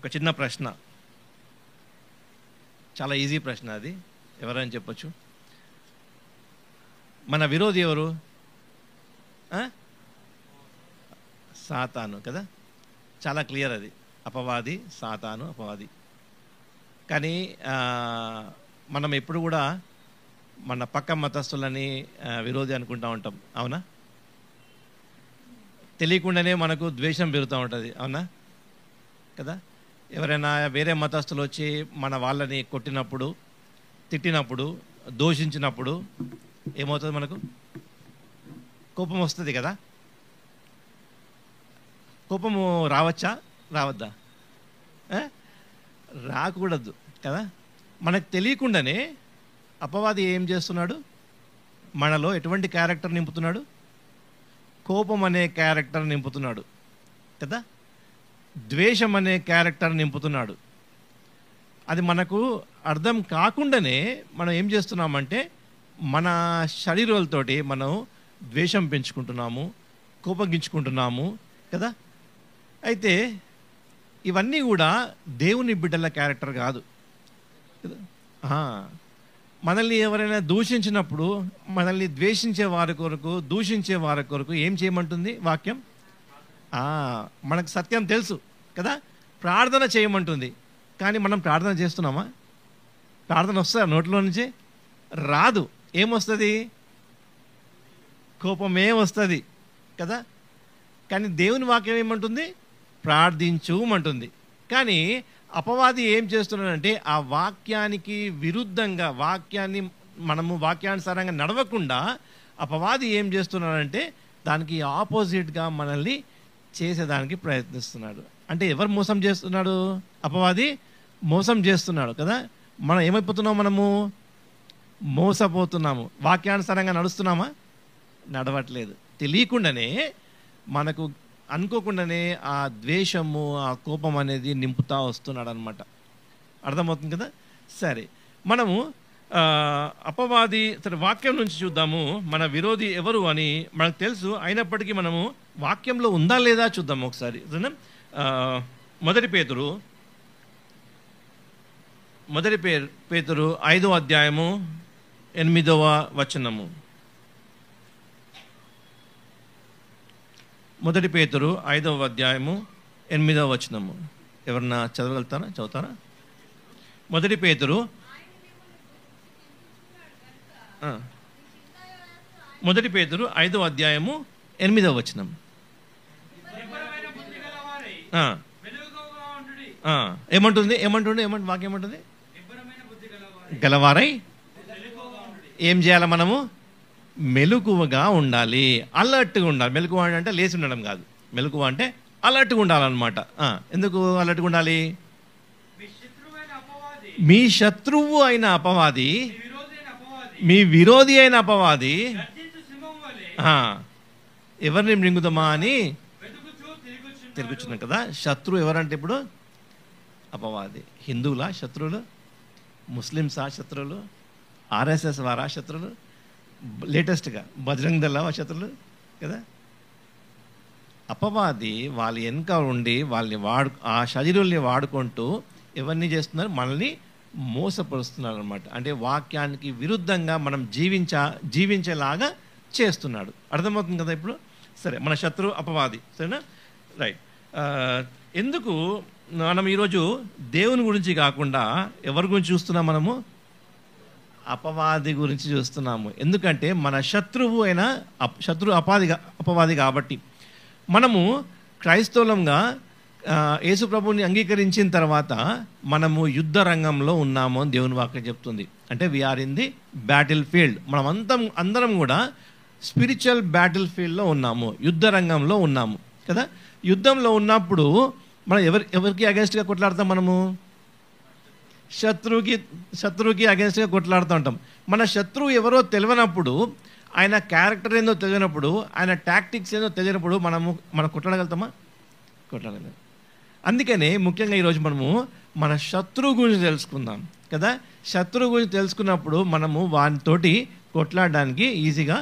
ఒక చిన్న ప్రశ్న, చాలా ఈజీ ప్రశ్న. అది ఎవరైనా చెప్పచ్చు. మన విరోధి ఎవరు? సాతాను కదా, చాలా క్లియర్ అది. అపవాది, సాతాను, అపవాది. కానీ మనం ఎప్పుడు కూడా మన పక్క మతస్థులని విరోధి అనుకుంటూ ఉంటాం, అవునా? తెలియకుండానే మనకు ద్వేషం పెరుగుతూ ఉంటుంది, అవునా కదా? ఎవరైనా వేరే మతస్థులు వచ్చి మన వాళ్ళని కొట్టినప్పుడు, తిట్టినప్పుడు, దూషించినప్పుడు ఏమవుతుంది? మనకు కోపం వస్తుంది కదా. కోపము రావచ్చా, రావద్దా? రాకూడదు కదా. మనకు తెలియకుండానే అపవాది ఏం చేస్తున్నాడు? మనలో ఎటువంటి క్యారెక్టర్ నింపుతున్నాడు? కోపం అనే క్యారెక్టర్ నింపుతున్నాడు కదా, ద్వేషం అనే క్యారెక్టర్ నింపుతున్నాడు. అది మనకు అర్థం కాకుండానే మనం ఏం చేస్తున్నామంటే మన శరీరాలతోటి మనం ద్వేషం పెంచుకుంటున్నాము, కోపగించుకుంటున్నాము కదా. అయితే ఇవన్నీ కూడా దేవుని బిడ్డల క్యారెక్టర్ కాదు కదా. మనల్ని ఎవరైనా దూషించినప్పుడు, మనల్ని ద్వేషించే వారి కొరకు, దూషించే వారి కొరకు ఏం చేయమంటుంది వాక్యం? మనకు సత్యం తెలుసు కదా, ప్రార్థన చేయమంటుంది. కానీ మనం ప్రార్థన చేస్తున్నామా? ప్రార్థన వస్తుందా నోట్లో నుంచి? రాదు. ఏమొస్తుంది? కోపమే వస్తుంది కదా. కానీ దేవుని వాక్యం ఏమంటుంది? ప్రార్థించుమంటుంది. కానీ అపవాది ఏం చేస్తున్నాడంటే ఆ వాక్యానికి విరుద్ధంగా, మనము వాక్యానుసారంగా నడవకుండా అపవాది ఏం చేస్తున్నాడంటే దానికి ఆపోజిట్గా మనల్ని చేసేదానికి ప్రయత్నిస్తున్నాడు. అంటే ఎవరు మోసం చేస్తున్నాడు? అపవాది మోసం చేస్తున్నాడు కదా. మనం ఏమైపోతున్నాం? మనము మోసపోతున్నాము. వాక్యానుసారంగా నడుస్తున్నామా? నడవట్లేదు. తెలియకుండానే మనకు అనుకోకుండానే ఆ ద్వేషము, ఆ కోపం అనేది నింపుతా వస్తున్నాడు అనమాట. అర్థమవుతుంది కదా. సరే, మనము అపవాది సరే వాక్యం నుంచి చూద్దాము. మన విరోధి ఎవరు అని మనకు తెలుసు. అయినప్పటికీ మనము వాక్యంలో ఉందా లేదా చూద్దాము ఒకసారి. మొదటి పేతురు 5వ అధ్యాయము 8వ వచనము. మొదటి పేతురు 5వ అధ్యాయము 8వ వచనము. ఎవరన్నా చదవగలుగుతారా? చదువుతారా? మొదటి పేతురు 5వ అధ్యాయము 8వ వచనం. ఏమంటుంది? వాక్యం ఏమంటుంది? గలవారై ఏం చేయాలి? మనము మెలకువగా ఉండాలి, అలర్ట్గా ఉండాలి. మెలకువ అంటే లేచి ఉండడం కాదు. మెలకువ అంటే అలర్ట్గా ఉండాలన్నమాట. ఎందుకు అలర్ట్గా ఉండాలి? మీ శత్రువు అయిన అపవాది, మీ విరోధి అయిన అపవాది ఎవరిని మృంగుదామా అని తిరుగుచున్నాం కదా. శత్రువు ఎవరంటే ఇప్పుడు అపవాది. హిందువులా శత్రువులు? ముస్లిమ్సా శత్రువులు? ఆర్ఎస్ఎస్ వారా శత్రువులు? లేటెస్ట్గా బజరంగ్ దళ శత్రువులు కదా. అపవాది వాళ్ళ వెనుక ఉండి వాళ్ళని ఆ శరీరాల్ని వాడుకుంటూ ఎవరిని చేస్తున్నారు? మనల్ని మోసపరుస్తున్నారు అనమాట. అంటే వాక్యానికి విరుద్ధంగా మనం జీవించేలాగా చేస్తున్నాడు. అర్థమవుతుంది కదా ఇప్పుడు. సరే, మన శత్రువు అపవాది. సరేనా? రైట్. ఎందుకు మనం ఈరోజు దేవుని గురించి కాకుండా ఎవరి గురించి చూస్తున్నాం? మనము అపవాది గురించి చూస్తున్నాము. ఎందుకంటే మన శత్రువు అయిన అపవాది కాబట్టి. మనము క్రైస్తవులంగా యేసు ప్రభువుని అంగీకరించిన తర్వాత మనము యుద్ధ రంగంలో ఉన్నాము అని దేవుని వాక్యం చెప్తుంది. అంటే we are in the battlefield. మనం అందరం కూడా స్పిరిచువల్ బ్యాటిల్ ఫీల్డ్లో ఉన్నాము, యుద్ధ రంగంలో ఉన్నాము కదా. యుద్ధంలో ఉన్నప్పుడు మనం ఎవరికి అగెన్స్ట్గా కొట్లాడతాం? మనము శత్రువుకి అగెన్స్ట్గా కొట్లాడుతూ ఉంటాం. మన శత్రువు ఎవరో తెలియనప్పుడు, ఆయన క్యారెక్టర్ ఏందో తెలియనప్పుడు, ఆయన టాక్టిక్స్ ఏందో తెలియనప్పుడు మనం కొట్లాడగలుగుతామా? కొట్లాడగలం. అందుకనే ముఖ్యంగా ఈరోజు మనము మన శత్రువు గురించి తెలుసుకుందాం కదా. శత్రువు గురించి తెలుసుకున్నప్పుడు మనము వానితోటి కొట్లాడడానికి ఈజీగా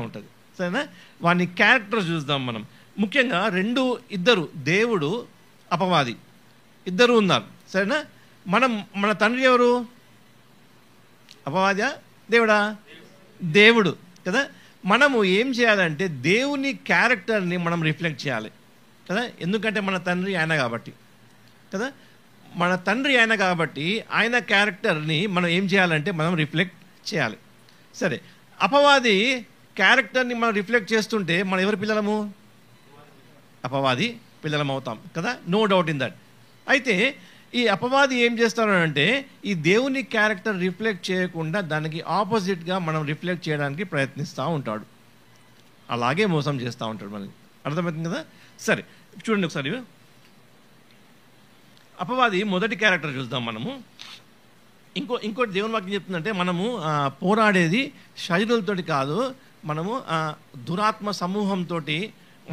ఉంటుంది. సరేనా? వాని క్యారెక్టర్ చూద్దాం మనం. ముఖ్యంగా ఇద్దరు, దేవుడు, అపవాది. ఇద్దరు ఉన్నారు, సరేనా? మన తండ్రి ఎవరు? అపవాదా దేవుడా? దేవుడు కదా. మనము ఏం చేయాలంటే దేవుని క్యారెక్టర్ని మనం రిఫ్లెక్ట్ చేయాలి కదా. ఎందుకంటే మన తండ్రి ఆయన కాబట్టి కదా. మన తండ్రి ఆయన కాబట్టి ఆయన క్యారెక్టర్ని మనం ఏం చేయాలంటే మనం రిఫ్లెక్ట్ చేయాలి. సరే, అపవాది క్యారెక్టర్ని మనం రిఫ్లెక్ట్ చేస్తుంటే మనం ఎవరి పిల్లలము? అపవాది పిల్లలం అవుతాం కదా, నో డౌట్ ఇన్ దట్. అయితే ఈ అపవాది ఏం చేస్తాడు అంటే ఈ దేవుని క్యారెక్టర్ రిఫ్లెక్ట్ చేయకుండా దానికి ఆపోజిట్గా మనం రిఫ్లెక్ట్ చేయడానికి ప్రయత్నిస్తూ ఉంటాడు. అలాగే మోసం చేస్తూ ఉంటాడు మనకి. అర్థమవుతుంది కదా. సరే చూడండి ఒకసారి, అపవాది మొదటి క్యారెక్టర్ చూద్దాం మనము. ఇంకోటి దేవుని వాక్యం చెప్తుందంటే మనము పోరాడేది శరీరులతోటి కాదు, మనము దురాత్మ సమూహంతో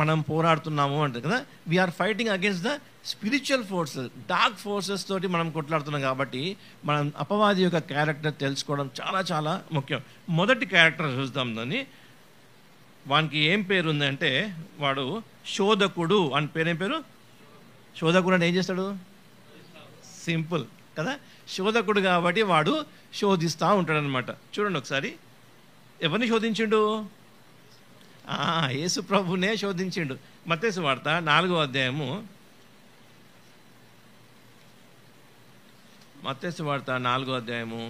మనం పోరాడుతున్నాము అంటే కదా. We are fighting against the spiritual forces, dark forces తోటి మనం కొట్లాడుతున్నాం. కాబట్టి మనం అపవాది యొక్క క్యారెక్టర్ తెలుసుకోవడం చాలా చాలా ముఖ్యం. మొదటి క్యారెక్టర్ చూద్దాం. దాన్ని వానికి ఏం పేరు ఉందంటే వాడు శోధకుడు అని పేరు. ఏం పేరు? శోధకుడు అంటే ఏం చేస్తాడు? సింపుల్ కదా, శోధకుడు కాబట్టి వాడు శోధిస్తూ ఉంటాడనమాట. చూడండి ఒకసారి, ఎవరిని శోధించిండు? యేసు ప్రభునే శోధించిండు. మత్తయి సువార్త 4వ అధ్యాయము, మత్తయి సువార్త 4వ అధ్యాయము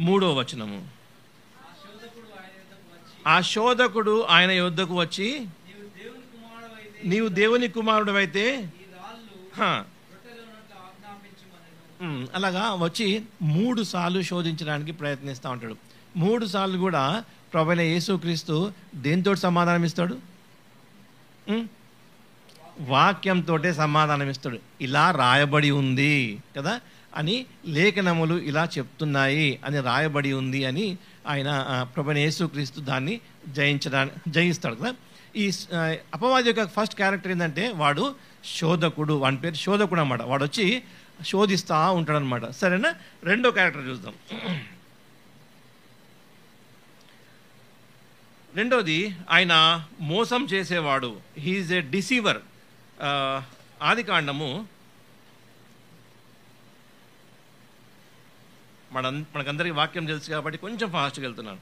3వ వచనము. ఆ శోధకుడు ఆయన యొద్దకు వచ్చి, నీవు దేవుని కుమారుడవైతే అలాగా వచ్చి 3 సార్లు శోధించడానికి ప్రయత్నిస్తూ ఉంటాడు. 3 సార్లు కూడా ప్రభువైన యేసుక్రీస్తు దేంతో సమాధానం ఇస్తాడు? వాక్యంతో సమాధానం ఇస్తాడు. ఇలా రాయబడి ఉంది కదా అని, లేఖనములు ఇలా చెప్తున్నాయి అని రాయబడి ఉంది అని ఆయన ప్రభువైన యేసుక్రీస్తు దాన్ని జయిస్తాడు కదా. ఈ అపవాది యొక్క ఫస్ట్ క్యారెక్టర్ ఏంటంటే వాడు శోధకుడు. వాని పేరు శోధకుడు అన్నమాట. వాడు వచ్చి శోధిస్తూ ఉంటాడు అనమాట. సరేనా? రెండో క్యారెక్టర్ చూద్దాం. రెండోది ఆయన మోసం చేసేవాడు. హీఈస్ ఏ డిసీవర్. ఆదికాండము మనకందరికీ వాక్యం తెలుసు కాబట్టి కొంచెం ఫాస్ట్గా వెళ్తున్నాను.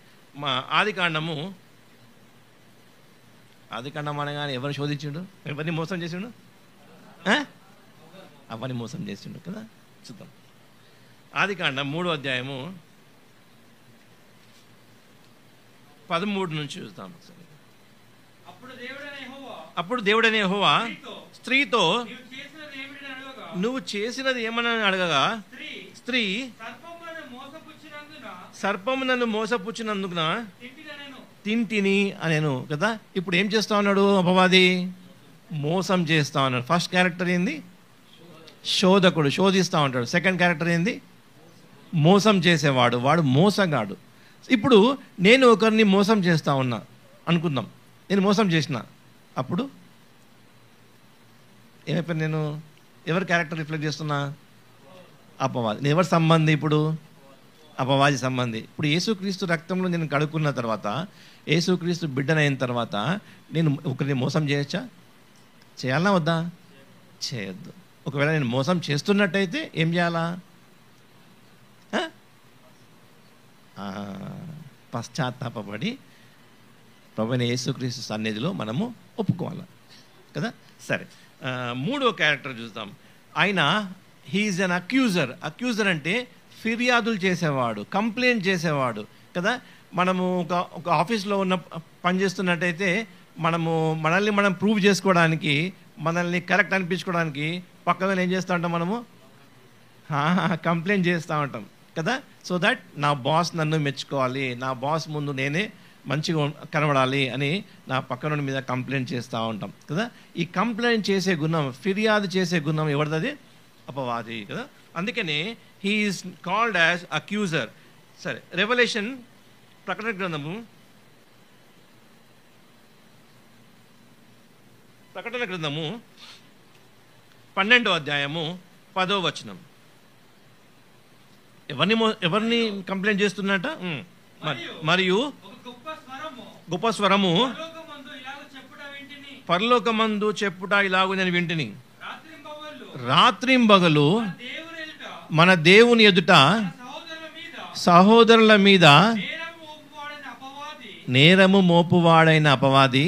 ఆదికాండం అనగానే ఎవరిని శోధించిండు? ఎవరిని మోసం చేసిండు? అవన్నీ మోసం చేసిండు కదా. చూద్దాం. ఆదికాండం 3వ అధ్యాయము 13 నుంచి చూద్దాం. అప్పుడు దేవుడనే యెహోవా స్త్రీతో, నువ్వు చేసినది ఏమని అడగగా, స్త్రీ సర్పము నన్ను మోసపుచ్చినందున తింటిని అనేను కదా. ఇప్పుడు ఏం చేస్తా ఉన్నాడు అపవాది? మోసం చేస్తా ఉన్నాడు. ఫస్ట్ క్యారెక్టర్ ఏంది? శోధకుడు, శోధిస్తూ ఉంటాడు. సెకండ్ క్యారెక్టర్ ఏంది? మోసం చేసేవాడు. వాడు మోసగాడు. ఇప్పుడు నేను ఒకరిని మోసం చేస్తా ఉన్నా అనుకుందాం, నేను మోసం చేసిన, అప్పుడు ఏమైపోయింది? నేను ఎవరి క్యారెక్టర్ రిఫ్లెక్ట్ చేస్తున్నా? అపవాది. నేను ఎవరి సంబంధి ఇప్పుడు? అపవాది సంబంధి. ఇప్పుడు యేసుక్రీస్తు రక్తంలో నేను కడుక్కున్న తర్వాత, యేసుక్రీస్తు బిడ్డనైన తర్వాత నేను ఒకరిని మోసం చేయొచ్చా? చేయాలా వద్దా? చేయొద్దు. ఒకవేళ నేను మోసం చేస్తున్నట్టయితే ఏం చేయాలా? పశ్చాత్తాపడి ప్రభువైన యేసుక్రీస్తు సన్నిధిలో మనము ఒప్పుకోవాలి కదా. సరే, మూడో క్యారెక్టర్ చూద్దాం. ఆయన హీఈస్ అన్ అక్యూజర్. అక్యూజర్ అంటే ఫిర్యాదులు చేసేవాడు, కంప్లైంట్ చేసేవాడు కదా. మనము ఒక ఆఫీస్లో పని చేస్తున్నట్టయితే మనల్ని మనం ప్రూవ్ చేసుకోవడానికి, మనల్ని కరెక్ట్ అనిపించుకోవడానికి పక్కన ఏం చేస్తూ ఉంటాం? మనము కంప్లైంట్ చేస్తూ ఉంటాం కదా. సో దట్ నా బాస్ నన్ను మెచ్చుకోవాలి, నా బాస్ ముందు నేనే మంచిగా కనబడాలి అని నా పక్కన మీద కంప్లైంట్ చేస్తూ ఉంటాం కదా. ఈ కంప్లైంట్ చేసే గుణం, ఫిర్యాదు చేసే గుణం ఎవరిది? అపవాది కదా. అందుకనే he is called as accuser. సరే, రెవల్యూషన్ ప్రకటన గ్రంథము 12వ అధ్యాయము 10వ వచనం. ఎవరిని కంప్లైంట్ చేస్తున్నట? మరియు గొప్ప స్వరము పరలోకమందు చెప్పుట ఇలాగు నేను వింటిని. రాత్రింబగలు మన దేవుని ఎదుట సహోదరుల మీద నేరము మోపువాడైన అపవాది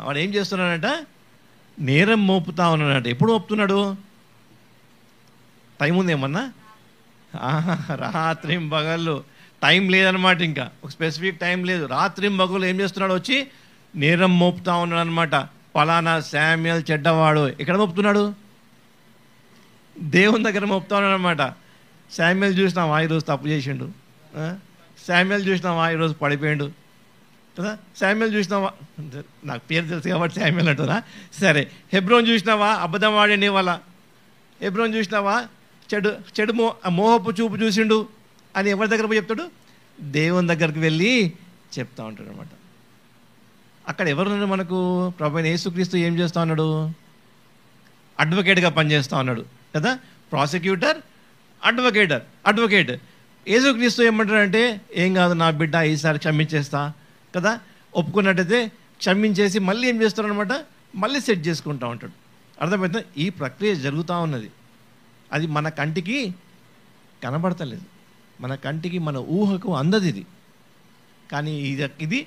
వాడు ఏం చేస్తున్నాడంట? నేరం మోపుతా ఉన్నాడంట. ఎప్పుడు మోపుతున్నాడు? టైం ఉంది ఏమన్నా? రాత్రింబగళ్ళు టైం లేదనమాట. ఇంకా ఒక స్పెసిఫిక్ టైం లేదు. రాత్రింబగళ్ళు ఏం చేస్తున్నాడు? వచ్చి నేరం మోపుతా ఉన్నాడు అనమాట. పలానా శామ్యుయల్ చెడ్డవాడు. ఎక్కడ మోపుతున్నాడు? దేవుని దగ్గర మోపుతా ఉన్నాడు అనమాట. శామ్యుయల్ చూసినావా ఈరోజు తప్పు చేసిండు, శామ్యుయల్ చూసినావా ఈరోజు పడిపోయిండు కదా, శామ్యుయల్ చూసినావా, నాకు పేరు తెలుసు కాబట్టి శామ్యుయల్ అంటున్నా, సరే. హెబ్రోన్ చూసినావా అబద్ధం ఆడిండి వాళ్ళ, హెబ్రోన్ చూసినావా చెడు మోహపు చూపు చూసిండు అని ఎవరి దగ్గర పోయి చెప్తాడు? దేవుని దగ్గరికి వెళ్ళి చెప్తా ఉంటాడు అనమాట. అక్కడ ఎవరున్నారు మనకు? ప్రభువైన యేసుక్రీస్తు ఏం చేస్తూ ఉన్నాడు? అడ్వకేట్గా పనిచేస్తూ ఉన్నాడు కదా. Prosecutor, advocate. యేసుక్రీస్తు ఏమంటాడంటే, ఏం కాదు నా బిడ్డ, ఈసారి క్షమించేస్తా కదా. ఒప్పుకున్నట్టయితే క్షమించేసి మళ్ళీ ఏం చేస్తాడు అనమాట? మళ్ళీ సెట్ చేసుకుంటూ ఉంటాడు. అర్థమవుతుందా? ఈ ప్రక్రియ జరుగుతూ ఉన్నది. అది మన కంటికి కనబడతలేదు, మన కంటికి మన ఊహకు అందది ఇది. కానీ ఇది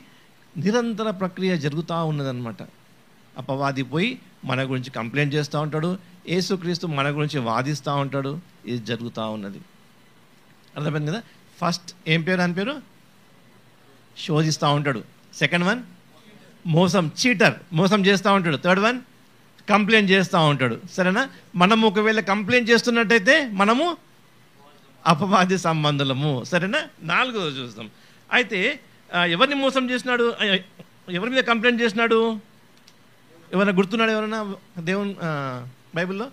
నిరంతర ప్రక్రియ జరుగుతూ ఉన్నదన్నమాట. అపవాది పోయి మన గురించి కంప్లైంట్ చేస్తూ ఉంటాడు, యేసుక్రీస్తు మన గురించి వాదిస్తూ ఉంటాడు. ఇది జరుగుతూ ఉన్నది. అర్థమైంది కదా. ఫస్ట్ ఏం పేరు? అని పేరు శోధిస్తూ ఉంటాడు. సెకండ్ వన్ మోసం, చీటర్, మోసం చేస్తూ ఉంటాడు. థర్డ్ వన్ కంప్లైంట్ చేస్తూ ఉంటాడు. సరేనా? మనం ఒకవేళ కంప్లైంట్ చేస్తున్నట్టయితే మనము అపవాది సంబంధులము. సరేనా? నాలుగోది చూస్తాం. అయితే ఎవరిని మోసం చేసినాడు? ఎవరి మీద కంప్లైంట్ చేసినాడు? ఎవరైనా గుర్తున్నాడు? ఎవరైనా దేవుని బైబిల్లో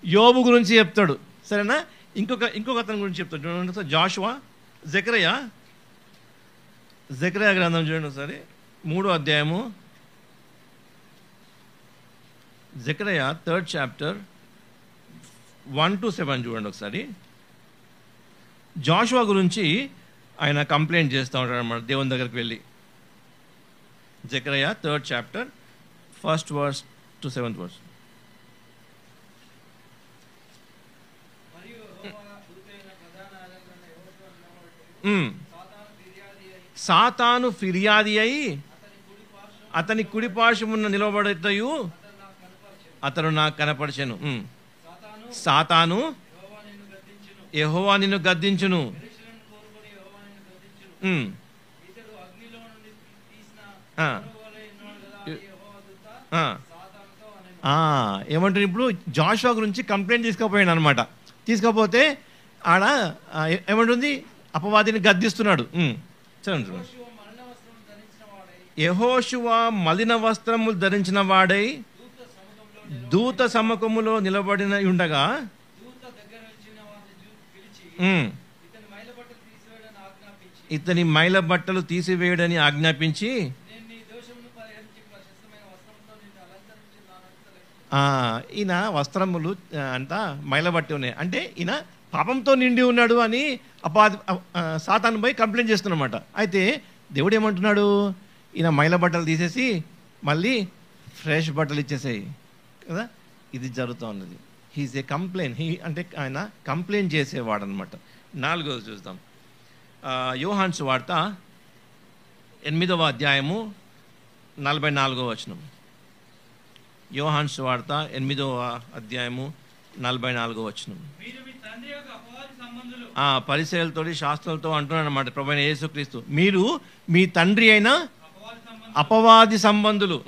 యోబు గురించి చెప్తాడు. సరేనా? ఇంకొక అతని గురించి చెప్తాడు. జాషువా, జకరియా గ్రంథం చూడండి ఒకసారి, 3వ అధ్యాయము, జకరియా 3rd చాప్టర్ 1 to 7 చూడండి ఒకసారి. జాషువా గురించి ఆయన కంప్లైంట్ చేస్తూ ఉంటాడు అన్నమాట దేవుని దగ్గరికి వెళ్ళి. Zechariah 3rd chapter 1st verse to 7th verse. సాతాను ఫిర్యాది అయి అతని కుడిపార్శ్వమున నిలబడతయు అతను నాకు కనపరచెను. సాతాను యెహోవా నిన్ను గద్దించును. ఏమంటారు? ఇప్పుడు జాషువా గురించి కంప్లైంట్ తీసుకుపోయాడు అనమాట. తీసుకపోతే ఆడ ఏమంటుంది? అపవాదిని గద్దిస్తున్నాడు. యెహోషువ మలిన వస్త్రములు ధరించిన వాడై దూత సముఖములో నిలబడిన ఉండగా ఇతని మైల బట్టలు తీసివేయడని ఆజ్ఞాపించి ఈయన వస్త్రములు అంతా మైలబట్టి ఉన్నాయి అంటే ఈయన పాపంతో నిండి ఉన్నాడు అని సాతాను పోయి కంప్లైంట్ చేస్తున్నమాట. అయితే దేవుడు ఏమంటున్నాడు? ఈయన మైల బట్టలు తీసేసి మళ్ళీ ఫ్రెష్ బట్టలు ఇచ్చేసాయి కదా. ఇది జరుగుతూ ఉన్నది. హీఈస్ ఏ కంప్లైంట్. అంటే ఆయన కంప్లైంట్ చేసేవాడు అనమాట. 4వది చూద్దాం. యోహాను సువార్త 8వ అధ్యాయము 44వ వచనం. యోహాను సువార్త 8వ అధ్యాయము 44వ వచనం. పరిసయ్యులతో శాస్త్రులతో అంటున్నాడు అనమాట ప్రభువైన యేసుక్రీస్తు, మీరు మీ తండ్రి అయిన అపవాది సంబంధులు.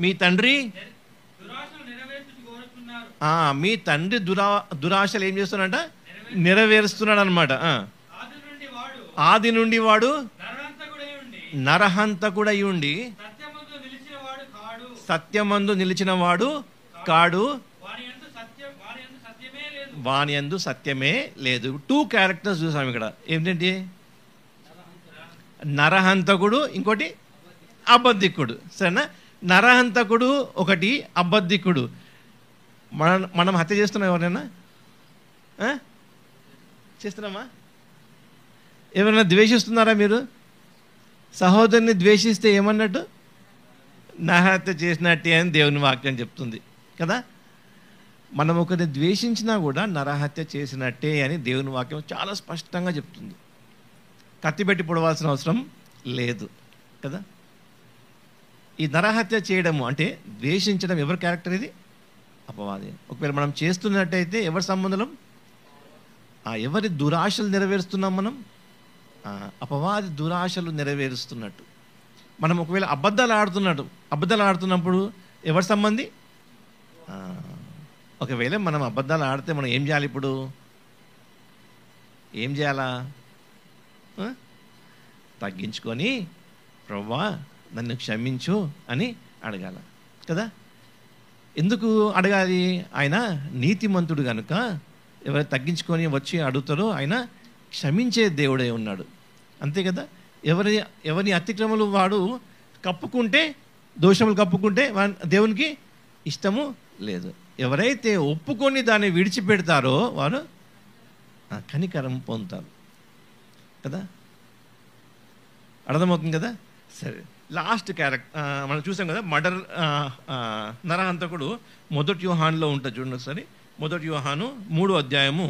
మీ తండ్రి మీ తండ్రి దురాశలు ఏం చేస్తున్నాడంట? నెరవేరుస్తున్నాడు అనమాట. ఆది నుండి వాడు నరహంతకుడై ఉండి సత్యమందు నిలిచిన వాడు కాడు, వాని యందు సత్యమే లేదు. 2 క్యారెక్టర్స్ చూసాం ఇక్కడ. ఏంటంటే నరహంతకుడు, ఇంకోటి అబద్ధికుడు. సరేనా? నరహంతకుడు ఒకటి, అబద్ధికుడు. మనం హత్య చేస్తున్నాం ఎవరైనా? చేస్తున్నామా? ఎవరైనా ద్వేషిస్తున్నారా? మీరు సహోదరుని ద్వేషిస్తే ఏమన్నట్టు? నరహత్య చేసినట్టే అని దేవుని వాక్యం చెప్తుంది కదా. మనం ఒకరిని ద్వేషించినా కూడా నరహత్య చేసినట్టే అని దేవుని వాక్యం చాలా స్పష్టంగా చెప్తుంది. కత్తి పెట్టి పొడవాల్సిన అవసరం లేదు కదా. ఈ నరహత్య చేయడము అంటే ద్వేషించడం ఎవరి క్యారెక్టర్? ఇది అపవాది. ఒకవేళ మనం చేస్తున్నట్టయితే ఎవరి సంబంధం? ఎవరి దురాశలు నెరవేరుస్తున్నాం మనం? అపవాది దురాశలు నెరవేరుస్తున్నట్టు. మనం ఒకవేళ అబద్ధాలు ఆడుతున్నప్పుడు ఎవరి సంబంధి? ఒకవేళ మనం అబద్ధాలు ఆడితే మనం ఏం చేయాలి? ఇప్పుడు ఏం చేయాలా? తగ్గించుకొని ప్రభువా నన్ను క్షమించు అని అడగాల కదా. ఎందుకు అడగాలి? ఆయన నీతిమంతుడు కనుక ఎవరు తగ్గించుకొని వచ్చి అడుగుతారో ఆయన క్షమించే దేవుడే ఉన్నాడు, అంతే కదా. ఎవరి అతిక్రమలు వాడు కప్పుకుంటే, దోషములు కప్పుకుంటే దేవునికి ఇష్టము లేదు. ఎవరైతే ఒప్పుకొని దాన్ని విడిచిపెడతారో వారు కనికరం పొందుతారు కదా. అర్థమవుతుంది కదా. సరే, లాస్ట్ క్యారెక్టర్ మనం చూసాం కదా, నరహంతకుడు 1 యోహానులో ఉంటుంది చూడండి ఒకసారి. 1 యోహాను 3వ అధ్యాయము,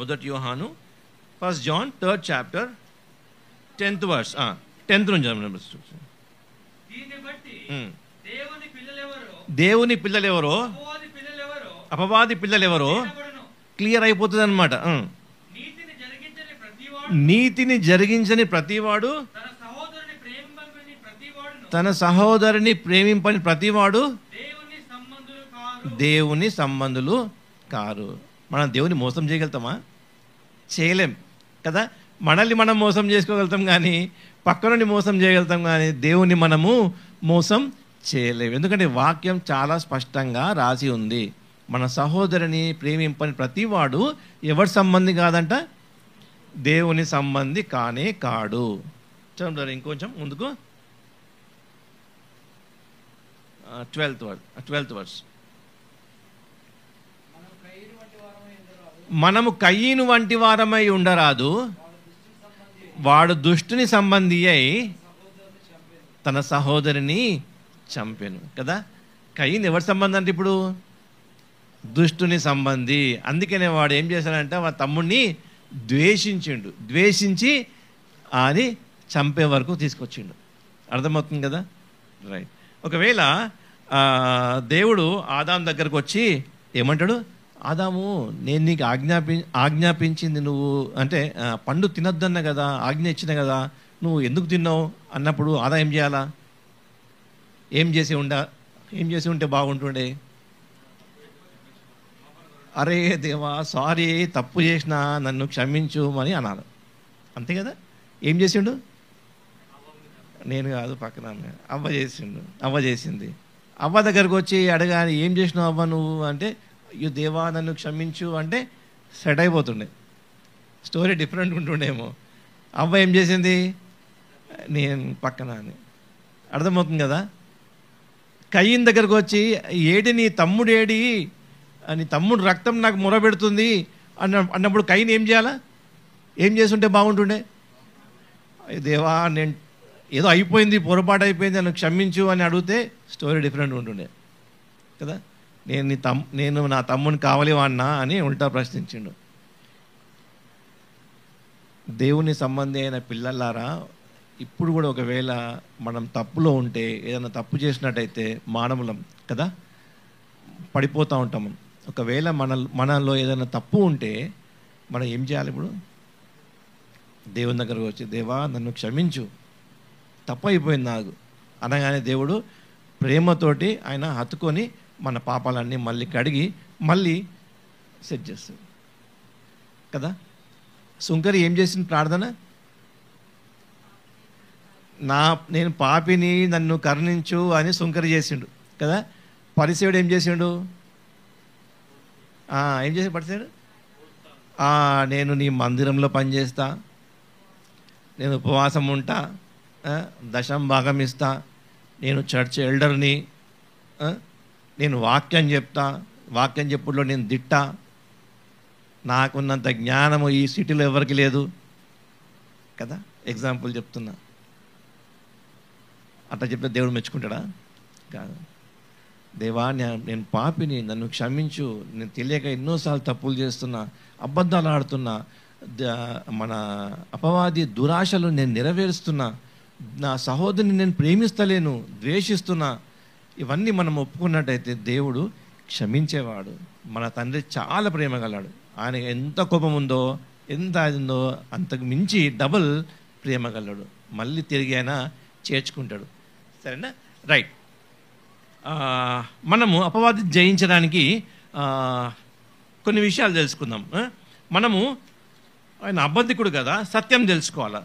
1 యోహాను 1 John 3rd chapter 10th verse 10th నుంచి దేవుని పిల్లలెవరో అపవాది పిల్లలెవరో క్లియర్ అయిపోతుంది అనమాట. నీతిని జరిగించని ప్రతివాడు, తన సహోదరుని ప్రేమింపని ప్రతివాడు దేవుని సంబంధులు కారు. మనం దేవుని మోసం చేయగలుగుతామా? చేయలేం కదా. మనల్ని మనం మోసం చేసుకోగలుగుతాం కానీ పక్కనని మోసం చేయగలుగుతాం కానీ దేవుని మనము మోసం చేయలేము. ఎందుకంటే వాక్యం చాలా స్పష్టంగా రాసి ఉంది. మన సహోదరుని ప్రేమింపని ప్రతివాడు ఎవరి సంబంధి కాదంట? దేవుని సంబంధి కానే కాడు. చూడండి ఇంకొంచెం ముందుకు, 12th verse. మనము కయ్యను వంటి వారమై ఉండరాదు, వాడు దుష్టుని సంబంధి అయి తన సహోదరిని చంపెను కదా. కయ్యను ఎవరి సంబంధం అంటే ఇప్పుడు దుష్టుని సంబంధి. అందుకనే వాడు ఏం చేశాడంటే వాడి తమ్ముడిని ద్వేషించి అని చంపే వరకు తీసుకొచ్చిండు. అర్థమవుతుంది కదా. రైట్. ఒకవేళ దేవుడు ఆదాము దగ్గరకు వచ్చి ఏమంటాడు? ఆదాము, నేను నీకు ఆజ్ఞాపించింది నువ్వు అంటే పండు తినొద్దన్న కదా, ఆజ్ఞ ఇచ్చిన కదా, నువ్వు ఎందుకు తిన్నావు అన్నప్పుడు ఆదా ఏం చేయాలా? ఏం చేసి ఉంటే బాగుంటుండే? అరే దేవా, సారీ, తప్పు చేసినా, నన్ను క్షమించు అని అనాలి, అంతే కదా. ఏం చేసిండు? నేను కాదు, పక్కన అవ్వ చేసింది. అవ్వ దగ్గరకు వచ్చి అడగాని, ఏం చేసినావు అవ్వ నువ్వు అంటే, అయ్యో దేవా నన్ను క్షమించు అంటే సెట్ అయిపోతుండే, స్టోరీ డిఫరెంట్ ఉంటుండేమో. అవ్వ ఏం చేసింది? నేను పక్కన అని. అర్థమవుతుంది కదా. కయ్యన్ దగ్గరకు వచ్చి, ఏడి నీ తమ్ముడు ఏడి, నీ తమ్ముడు రక్తం నాకు మొరబెడుతుంది అన్నప్పుడు కయ్యన్ ఏం చేయాలా? ఏం చేస్తుంటే బాగుంటుండే? దేవా నేను ఏదో అయిపోయింది, పొరపాటు అయిపోయింది, నన్ను క్షమించు అని అడిగితే స్టోరీ డిఫరెంట్ ఉంటుండే కదా. నేను నా తమ్ముని కావాలి వాడినా అని ఉల్టా ప్రశ్నించిండు. దేవుని సంబంధి అయిన పిల్లలారా, ఇప్పుడు కూడా ఒకవేళ మనం తప్పులో ఉంటే, ఏదైనా తప్పు చేసినట్టయితే మానవులం కదా, పడిపోతూ ఉంటాం. ఒకవేళ మనలో ఏదైనా తప్పు ఉంటే మనం ఏం చేయాలి? ఇప్పుడు దేవుని దగ్గరకు వచ్చి, దేవా నన్ను క్షమించు, తప్పు అయిపోయింది నాకు అనగానే దేవుడు ప్రేమతోటి ఆయన హత్తుకొని మన పాపాలన్నీ మళ్ళీ కడిగి మళ్ళీ సెట్ చేస్తాడు కదా. సుంకరి ఏం చేసిన ప్రార్థన? నేను పాపిని, నన్ను కరుణించు అని సుంకరి చేసిండు కదా. పరిసేవుడు ఏం చేసిండు? ఏం చేసి పరిసేవుడు? నేను నీ మందిరంలో పనిచేస్తా, నేను ఉపవాసం ఉంటా, దశం భాగం ఇస్తా, నేను చర్చ్ ఎల్డర్ని, నేను వాక్యం చెప్తా, వాక్యం చెప్పుడులో నేను దిట్టా, నాకున్నంత జ్ఞానము ఈ సిటీలో ఎవరికి లేదు కదా. ఎగ్జాంపుల్ చెప్తున్నా. అట్లా చెప్తే దేవుడు మెచ్చుకుంటాడా? కాదు. దేవా, నేను పాపిని, నన్ను క్షమించు, నేను తెలియక ఎన్నోసార్లు తప్పులు చేస్తున్నా, అబద్ధాలు ఆడుతున్నా, మన అపవాది దురాశలు నేను నెరవేరుస్తున్నా, నా సహోదరిని నేను ప్రేమిస్తలేను, ద్వేషిస్తున్నా, ఇవన్నీ మనం ఒప్పుకున్నట్టయితే దేవుడు క్షమించేవాడు. మన తండ్రి చాలా ప్రేమ గలవాడు. ఆయన ఎంత కోపం ఉందో, ఎంత ఉందో అంతకు మించి డబుల్ ప్రేమ గలడు. మళ్ళీ తిరిగి ఆయన చేర్చుకుంటాడు. సరేనా? రైట్. మనము అపవాది జయించడానికి కొన్ని విషయాలు తెలుసుకుందాం. మనము ఆయన అబద్ధికుడు కదా, సత్యం తెలుసుకోవాలా.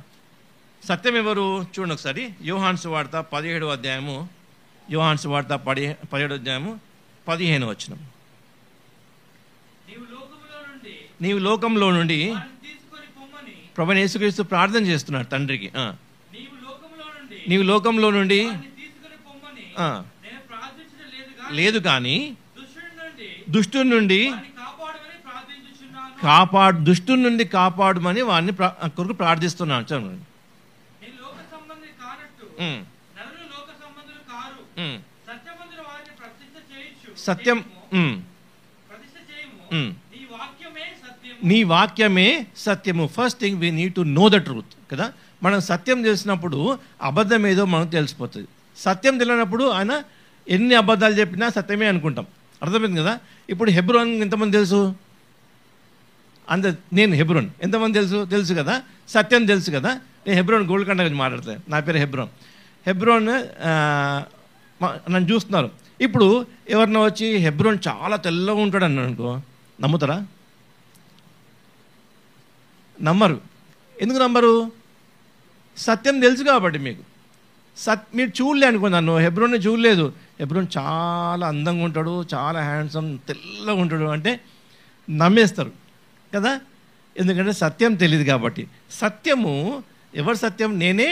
సత్యం ఎవరు చూడండి ఒకసారి. యోహాను సువార్త 17వ అధ్యాయము, యోహాను సువార్త 17వ అధ్యాయము 15వ వచనం. నీవు లోకంలో నుండి ప్రభువైన యేసుక్రీస్తు ప్రార్థన చేస్తున్నాడు తండ్రికి. నీవు లోకంలో నుండి లేదు కానీ దుష్టుని నుండి దుష్టుని నుండి కాపాడుమని వాడిని కొరకు ప్రార్థిస్తున్నాను. చూడండి. సత్యం, నీ వాక్యమే సత్యము. First thing we need to know the truth కదా. మనం సత్యం తెలిసినప్పుడు అబద్ధం ఏదో మనకు తెలిసిపోతుంది. సత్యం తెలియనప్పుడు ఆయన ఎన్ని అబద్ధాలు చెప్పినా సత్యమే అనుకుంటాం. అర్థమైంది కదా. ఇప్పుడు హెబ్రోన్ ఎంతమంది తెలుసు? నేను హెబ్రోన్ ఎంతమంది తెలుసు కదా. సత్యం తెలుసు కదా. నేను హెబ్రోన్ గోల్కొండ గురించి మాట్లాడతాను. నా పేరు హెబ్రోన్ నన్ను చూస్తున్నారు. ఇప్పుడు ఎవరినో వచ్చి హెబ్రోన్ చాలా తెల్లగా ఉంటాడు అన్నాడు అనుకో, నమ్ముతారా? నమ్మరు. ఎందుకు నమ్మరు? సత్యం తెలుసు కాబట్టి మీకు. మీరు చూడలే అనుకో, నన్ను హెబ్రోన్ని చూడలేదు, హెబ్రోన్ చాలా అందంగా ఉంటాడు, చాలా హ్యాండ్సమ్, తెల్లగా ఉంటాడు అంటే నమ్మేస్తారు కదా. ఎందుకంటే సత్యం తెలియదు కాబట్టి. సత్యము ఎవరు సత్యం? నేనే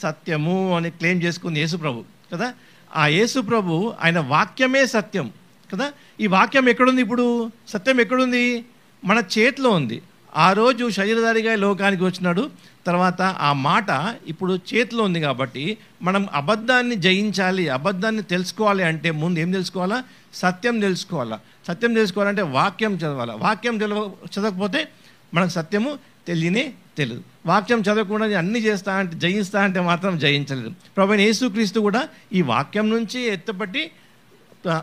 సత్యము అని క్లెయిమ్ చేసుకుంది యేసుప్రభు కదా. ఆ యేసుప్రభు ఆయన వాక్యమే సత్యం కదా. ఈ వాక్యం ఎక్కడుంది? ఇప్పుడు సత్యం ఎక్కడుంది? మన చేతిలో ఉంది. ఆ రోజు శరీరధారిగా లోకానికి వచ్చినాడు. తర్వాత ఆ మాట ఇప్పుడు చేతిలో ఉంది కాబట్టి మనం అబద్ధాన్ని జయించాలి, అబద్ధాన్ని తెలుసుకోవాలి అంటే ముందు ఏం తెలుసుకోవాలా? సత్యం తెలుసుకోవాలా. సత్యం తెలుసుకోవాలంటే వాక్యం చదవాలా. వాక్యం చదవకపోతే మనకు సత్యము తెలియదు. వాక్యం చదవకుండా అన్ని జయిస్తా అంటే మాత్రం జయించలేదు. ప్రభువైన యేసుక్రీస్తు కూడా ఈ వాక్యం నుంచి ఎత్తపట్టి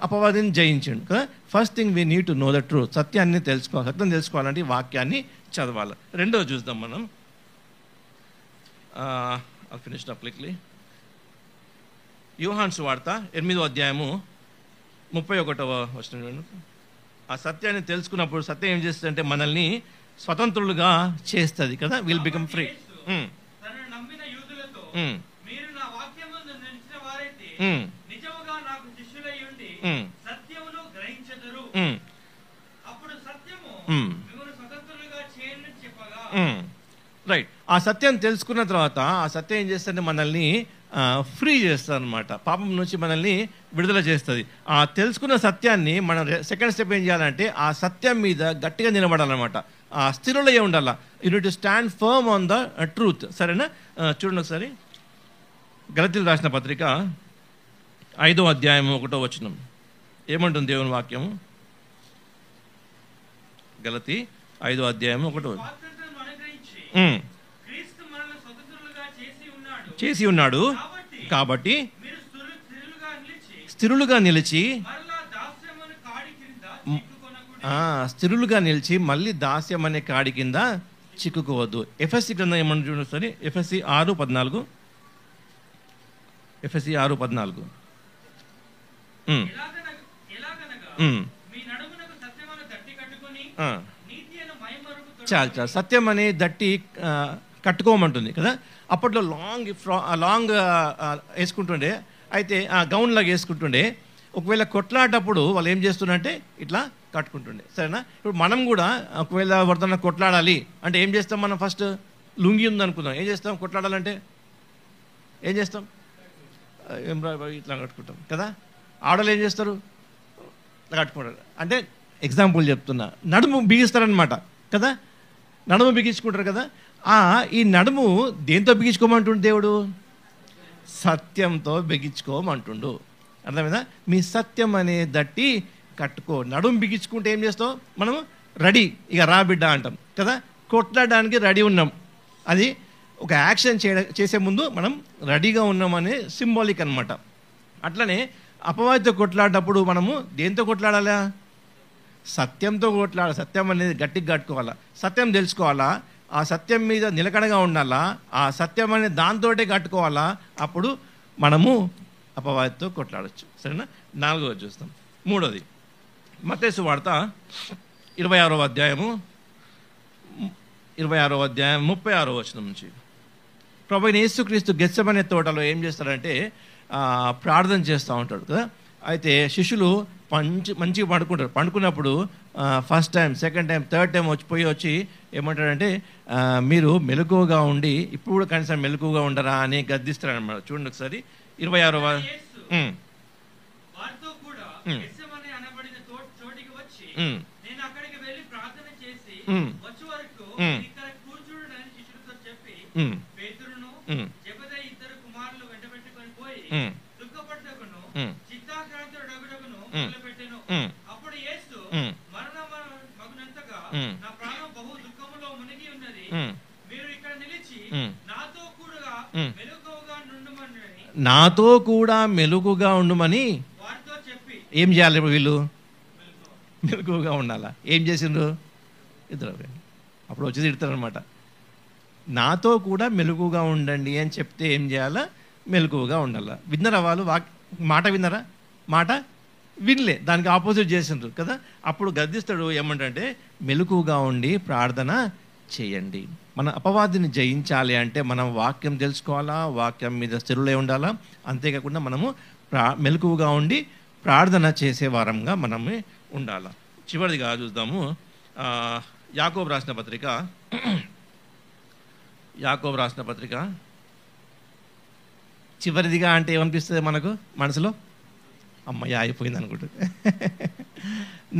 అపవాదిని జయించాడు కదా. First thing we need to know the truth. సత్యాన్ని తెలుసుకోవాలి. సత్యం తెలుసుకోవాలంటే ఈ వాక్యాన్ని చదవాలి. రెండోది చూద్దాం మనం. Finish up quickly. యోహాను సువార్త 8వ అధ్యాయము 31వ వచనం. ఆ సత్యాన్ని తెలుసుకున్నప్పుడు సత్యం ఏం చేస్తుందంటే మనల్ని స్వతంత్రులుగా చేస్తుంది కదా. Will become free. రైట్. ఆ సత్యం తెలుసుకున్న తర్వాత ఆ సత్యం ఏం చేస్తుందంటే మనల్ని ఫ్రీ చేస్తుంది అనమాట. పాపం నుంచి మనల్ని విడుదల చేస్తుంది. ఆ తెలుసుకున్న సత్యాన్ని మనం సెకండ్ స్టెప్ ఏం చేయాలంటే ఆ సత్యం మీద గట్టిగా నిలబడాలన్నమాట. ఆ స్థిరులయ్యే ఉండాలా. You need to stand firm on the truth. సరేనా? చూడండి ఒకసారి. గలతీయులకు రాసిన పత్రిక 5వ అధ్యాయము 1వ వచనం ఏమంటుంది దేవుని వాక్యము? గలతీ 5వ అధ్యాయము 1వ చేసి ఉన్నాడు కాబట్టి స్థిరులుగా నిలిచి మళ్ళీ దాస్యం అనే కాడి కింద చిక్కుకోవద్దు. ఎఫ్ఎస్సి గ్రంథం ఏమన్నా చూడండి సరే. ఎఫ్ఎస్సి 6:14. ఎఫ్ఎస్సి 6:14. చాలు సత్యం అనే దట్టి కట్టుకోమంటుంది కదా. అప్పట్లో లాంగ్ వేసుకుంటుండే, అయితే గౌన్ లాగా వేసుకుంటుండే. ఒకవేళ కొట్లాడేటప్పుడు వాళ్ళు ఏం చేస్తుండే ఇట్లా కట్టుకుంటుండే. సరేనా? ఇప్పుడు మనం కూడా ఒకవేళ ఎవరితో కొట్లాడాలి అంటే ఏం చేస్తాం? మనం ఫస్ట్ లుంగి ఉందనుకుందాం. ఏం చేస్తాం? కొట్లాడాలంటే ఏం చేస్తాం? ఇట్లా కట్టుకుంటాం కదా. ఆడవాళ్ళు ఏం చేస్తారు? ఇట్లా కట్టుకుంటారు. అంటే ఎగ్జాంపుల్ చెప్తున్నా. నడుము బిగిస్తారనమాట కదా. నడుము బిగించుకుంటారు కదా. ఈ నడుము దేంతో బిగించుకోమంటుండే దేవుడు? సత్యంతో బిగించుకోమంటుండు. అర్థమైందా? మీ సత్యం అనే దట్టి కట్టుకో. నడుము బిగించుకుంటే ఏం చేస్తావు? మనం రెడీ, ఇక రా బిడ్డ అంటాం కదా. కొట్లాడడానికి రెడీ ఉన్నాం. అది ఒక యాక్షన్ చేసే ముందు మనం రెడీగా ఉన్నామనే సింబాలిక్ అనమాట. అట్లనే అపవాదితో కొట్లాడేటప్పుడు మనము దేంతో కొట్లాడాలా? సత్యంతో కొట్లాడాలి. సత్యం అనేది గట్టిగా కట్టుకోవాలా, సత్యం తెలుసుకోవాలా, ఆ సత్యం మీద నిలకడగా ఉండాలా, ఆ సత్యం అనేది దాంతోటే కట్టుకోవాలా. అప్పుడు మనము అపవాదితో కొట్లాడచ్చు. సరేనా? 4వ చూస్తాం. 3వది మత్తయి సువార్త 26వ అధ్యాయము 36వ వచనం నుంచి. ప్రభువైన యేసుక్రీస్తు గెత్సెమనే తోటలో ఏం చేస్తాడంటే ప్రార్థన చేస్తూ ఉంటాడు కదా. అయితే శిష్యులు మంచిగా పండుకుంటారు. పండుకున్నప్పుడు first time, second time, third time వచ్చి ఏమంటాడంటే మీరు మెలకువగా ఉండి ఇప్పుడు కూడా కనీసం మెలకువగా ఉండరా అని గద్దిస్తాడు అనమాట. చూడండి ఒకసారి 26వ నాతో కూడా మెలుగుగా ఉండుమని ఏం చేయాలి? ఇప్పుడు వీళ్ళు మెలుగుగా ఉండాలా. ఏం చేసిండ్రు? ఇద్దరు అప్పుడు వచ్చి తిడతారనమాట. నాతో కూడా మెలుగుగా ఉండండి అని చెప్తే ఏం చేయాలా? మెలుగుగా ఉండాలా. విన్నరా వాళ్ళు? మాట విన్నరా? మాట వినలే, దానికి ఆపోజిట్ చేసిండ్రు కదా. అప్పుడు గద్దిస్తాడు. ఏమంటే మెలుగుగా ఉండి ప్రార్థన చేయండి. మన అపవాదిని జయించాలి అంటే మనం వాక్యం తెలుసుకోవాలా, వాక్యం మీద స్థిరులై ఉండాలా. అంతేకాకుండా మనము మెలకువగా ఉండి ప్రార్థన చేసే వారంగా మనమే ఉండాలా. చివరిదిగా చూద్దాము యాకోబు రాసిన పత్రిక చివరిదిగా అంటే ఏమనిపిస్తుంది మనకు మనసులో? అమ్మయ్య అయిపోయింది అనుకుంటుంది.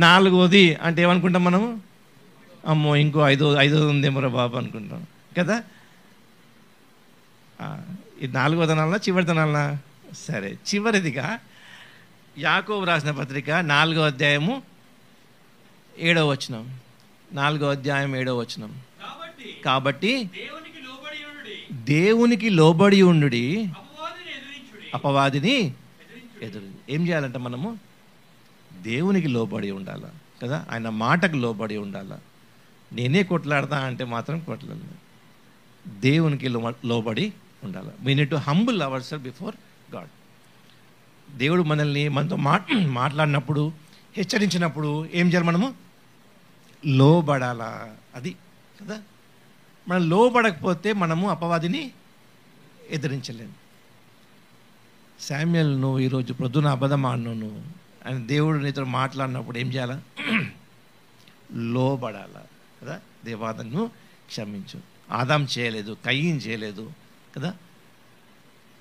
4వది అంటే ఏమనుకుంటాం మనము? అమ్మో ఇంకో 5 ఉందేమో బాబు అనుకుంటాం కదా. ఇది 4వ దినాలనా చివరి దినాలనా? సరే, చివరిదిగా యాకోబు రాసిన పత్రిక 4వ అధ్యాయము 7వ వచనం. 4వ అధ్యాయం 7వ వచనం. కాబట్టి దేవునికి లోబడి ఉండుడి, అపవాదిని ఎదురు. ఏం చేయాలంటే మనము దేవునికి లోబడి ఉండాలా కదా, ఆయన మాటకు లోబడి ఉండాలా. నేనే కొట్లాడతా అంటే మాత్రం కొట్లాడలేదు, దేవునికి లోబడి ఉండాలి. We need to humble our self before God. దేవుడు మనతో మాట్లాడినప్పుడు, హెచ్చరించినప్పుడు ఏం చేయాలి? మనము లోబడాలా. అది కదా. మనం లోబడకపోతే మనము అపవాదిని ఎదిరించలేము. శామ్యూయల్, నువ్వు ఈరోజు ప్రొద్దున అబద్ధం ఆడినావు నువ్వు అని దేవుడు నీతో మాట్లాడినప్పుడు ఏం చేయాలా? లోబడాలా కదా. దేవాదను క్షమించు. ఆదాం చేయలేదు, కయ్యను చేయలేదు కదా.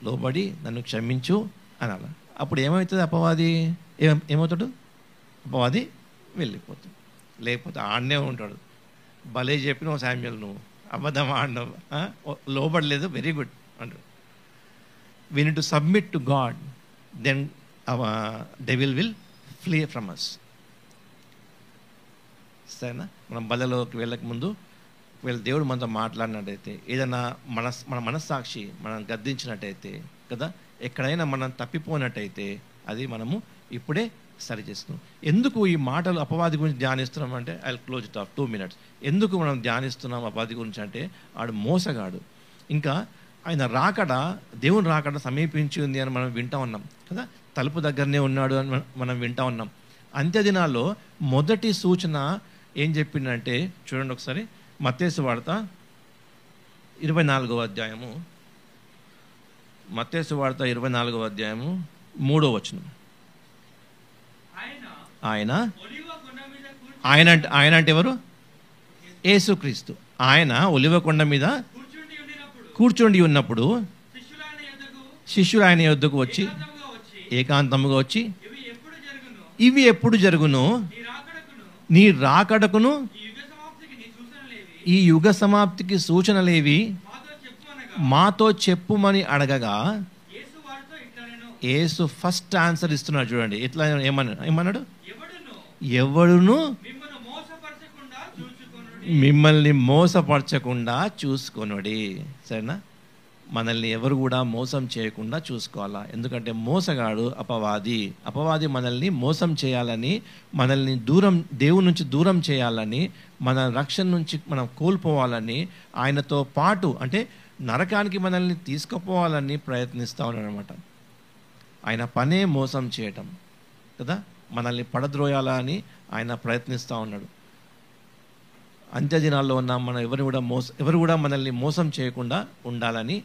లోబడి నన్ను క్షమించు అనాల. అప్పుడు ఏమవుతుంది? అపవాది ఏమవుతాడు? అపవాది వెళ్ళిపోతాడు. లేకపోతే ఆడనే ఉంటాడు. భలే చెప్పినావు శామ్యూయల్, నువ్వు అబద్ధం ఆడినావు, లోబడలేదు, వెరీ గుడ్ అంటాడు. We need to submit to God, then our devil will flee from us. సరేనా? మనం బలలోకి వెళ్ళక ముందు దేవుడు మనతో మాట్లాడినట్టయితే, ఏదైనా మన మనస్సాక్షి మనం గద్దించినట్టయితే కదా, ఎక్కడైనా మనం తప్పిపోయినట్టయితే అది మనము ఇప్పుడే సరి చేస్తున్నాం. ఎందుకు ఈ మాటలు అపవాది గురించి ధ్యానిస్తున్నాం అంటే, I will close it of 2 minutes. ఎందుకు మనం ధ్యానిస్తున్నాం అపవాది గురించి అంటే, ఆడు మోసగాడు. ఇంకా ఆయన రాకడ, దేవుని రాకడ సమీపించి ఉంది అని మనం వింటా ఉన్నాం కదా. తలుపు దగ్గరనే ఉన్నాడు అని మనం వింటా ఉన్నాం. అంత్యదినాల్లో మొదటి సూచన ఏం చెప్పిందంటే, చూడండి ఒకసారి, మత్తయి సువార్త 24వ అధ్యాయము, మత్తయి సువార్త 24వ అధ్యాయము 3వ వచనం. ఆయన అంటే ఎవరు? యేసుక్రీస్తు. ఆయన ఒలివ కొండ మీద కూర్చొని ఉన్నప్పుడు శిష్యులు ఆయన యొద్దకు వచ్చి ఏకాంతముగా వచ్చి, ఇవి ఎప్పుడు జరుగును? నీ రాకడకును ఈ యుగ సమాప్తికి సూచనలేవి మాతో చెప్పుమని అడగగా, యేసు ఫస్ట్ ఆన్సర్ ఇస్తున్నాడు చూడండి. ఎట్లా ఏమన్నాడు? ఎవడును మిమ్మల్ని మోసపరచకుండా చూసుకొనుడి. సరేనా? మనల్ని ఎవరు కూడా మోసం చేయకుండా చూసుకోవాలా. ఎందుకంటే మోసగాడు అపవాది మనల్ని మోసం చేయాలని, మనల్ని దేవుని నుంచి దూరం చేయాలని, మన రక్షణ నుంచి మనం కోల్పోవాలని, ఆయనతో పాటు అంటే నరకానికి మనల్ని తీసుకుపోవాలని ప్రయత్నిస్తూ ఉన్నాడు అనమాట. ఆయన పనే మోసం చేయటం కదా. మనల్ని పడద్రోయాలని ఆయన ప్రయత్నిస్తూ ఉన్నాడు. అంత్య దినాల్లో ఉన్న మనం ఎవరు కూడా మనల్ని మోసం చేయకుండా ఉండాలని